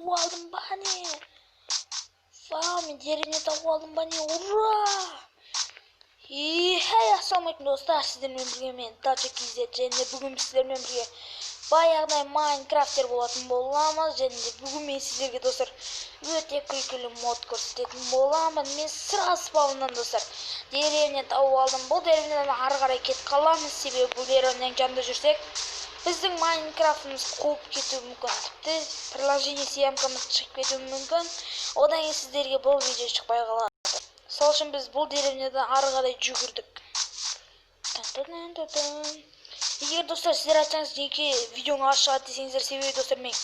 тауып алдым бане. Мен деревня тауып алдым бане. Ура! Ассалаумалейкум достар, сіздермен бірге мен Тачо-KZ және бүгін сіздермен бірге баяғыдай Майнкрафтер болатын боламыз. Және бүгін мен сіздерге достар өте күлкілі мод көрсететін боламын. Мен сразу спауннан достар деревня тауып алдым. Бұл деревнядан ары қарай кетіп қаламыз, себебі бұл деревняның жанында жүрсек біздің Майнкрафтымыз қуып кетуі мүмкін. Тіпті приложение съемкамыз шығып кетуі мүмкін. Одан кейін сіздерге бұл видео шықпай қалады. Сол үшін біз бұл деревнядан ары қарай жүгірдік. Егер достар сіздер айтсаңыз неге видеоны ашады десеңіздер, себебі достар мен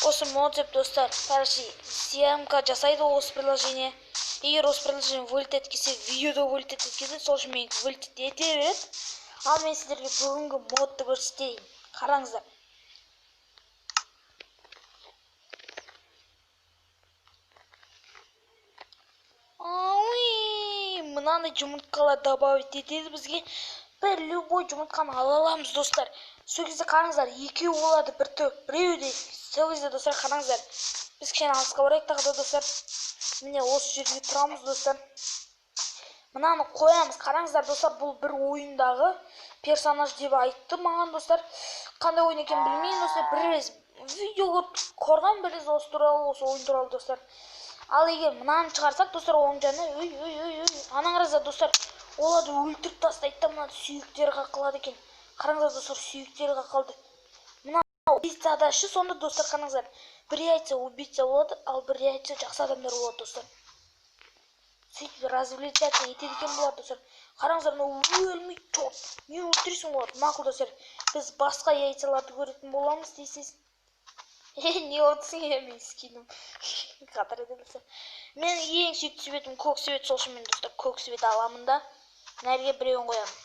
осы мод деп достар съемка жасайды осы приложение. Егер осы приложение вылет еткесе, видеода вылет еткесе, сол үшін мен вылет ете береді. Ал мен сіздерге бүгінгі модты көрсетейін. Қараңыздар. Мынандай жұмыртқалар добавить етеді бізге. Бір любой жұмыртқаны ала аламыз достар. Сол кезде қараңыздар, екеу болады бір топ. Біреу де. Сол кезде достар қараңыздар. Біз кішкене алысқа барайық тағы да достар. Міне осы жерге тұрамыз достар. Мынаны қоямыз. Қараңыздар достар, бұл бір ойындағы персонаж деп айтты маған достар. Қандай ойын екен білмеймін достар. Біріз видео көрген, біріз осы туралы, осы ойын туралы достар. Ал егер мынаны шығарсақ достар, оның жаны анаңызда достар, оларды өлтіріп тастайды да, мына сүйектері қақылады екен. Қараңыздар достар, сүйектері қақылды. Мына убийца шы, сонда достар қараңыздар, бір айтса убийца болады, ал бір айтса жақсы адамдар болады достар. Сөйтіп развлечаться етеді екен бұлар достар. Қараңыздар, мына өлмей топ. Не өлтіресің болады? Мақұл достар, біз басқа яйцаларды көретін боламыз дейсіз. Не отырсың мен скиным. Қатар еді достар. Мен ең сүйікті светім көк свет, сол үшін мен достар көк свет аламын да. Нәрге біреуін қоямын.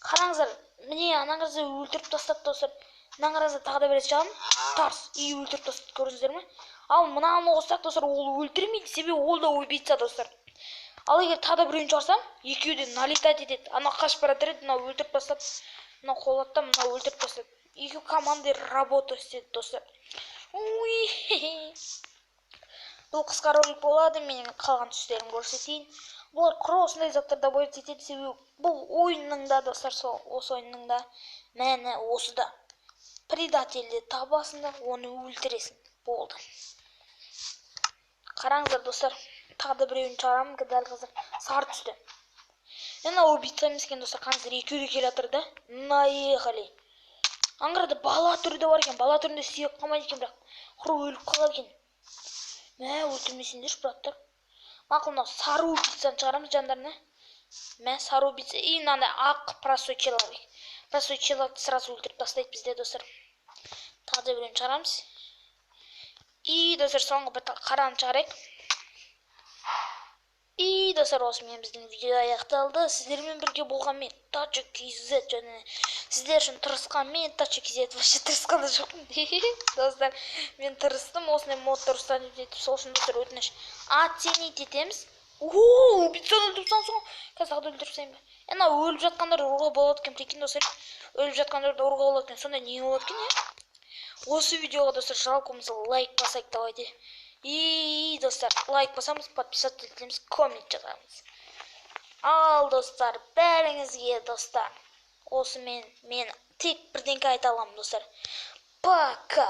Қараңыздар, міне анаңызды өлтіріп тастап достар. Мынаңызды тағы да бір жағын тарс өлтіріп тастап, көрдіңіздер ме? Ал мынаны қоссақ достар, ол өлтірмейді, себебі ол да убийца достар. Ал егер тағы да біреуін шығарсам, екеуі де налетать етеді. Ана қашып бара жатыр еді, мына өлтіріп тастап, мына қолатта, мына өлтіріп тастап. Екеу команда работа істеді достар. Бұл қысқа ролик болады, мен қалған түстерін көрсетейін. Бұл осындай заттарда бойып етеді, себебі бұл ойынның да достар, осы ойынның да мәні осыда. Предательді табасында, оны өлтіресің. Болды. Қараңыздар достар, тағы да біреуін шығарамын, дәл қазір сары түсті. Ена убийца емес екен достар, қараңыздар, екеуі де келе жатыр да. Наехали. Аңғарда бала түрінде бар екен, бала түрінде сүйек қалмайды екен, бірақ құры өліп қалады екен. Мә, өлтірмесеңдер, браттар. Мақұл, мынау сары убийцаны шығарамыз жандарына. Мә, сары убийца. И мынандай ақ простой человек. Простой человекті сразу өлтіріп тастайды бізде достар. Тағы да біреуін шығарамыз. И достар, соңғы бір қараны шығарайық. И достар, осымен біздің видео аяқталды. Сіздермен бірге болған мен Тачо-KZ және сіздер үшін тырысқан мен Тачо-KZ. Вообще тырысқанда жоқпын. Достар, мен тырыстым, осындай модтар ұстан етіп, сол үшін достар өтініш оценить етеміз. Убийцаны өлтіріп соң, қазір тағы да өлтіріп сайын ба? Ена өліп жатқандар ұруға болады екен, прикинь достар. Өліп жатқандарды ұруға болады екен, сонда не болады екен, Осы видеоға достар жалпы мысалы лайк басайық давайте. И достар, лайк басамыз, подписаться етеміз, коммент жазамыз. Ал достар, бәріңізге достар, осы мен тек бірдеңке айта аламын достар. Пока!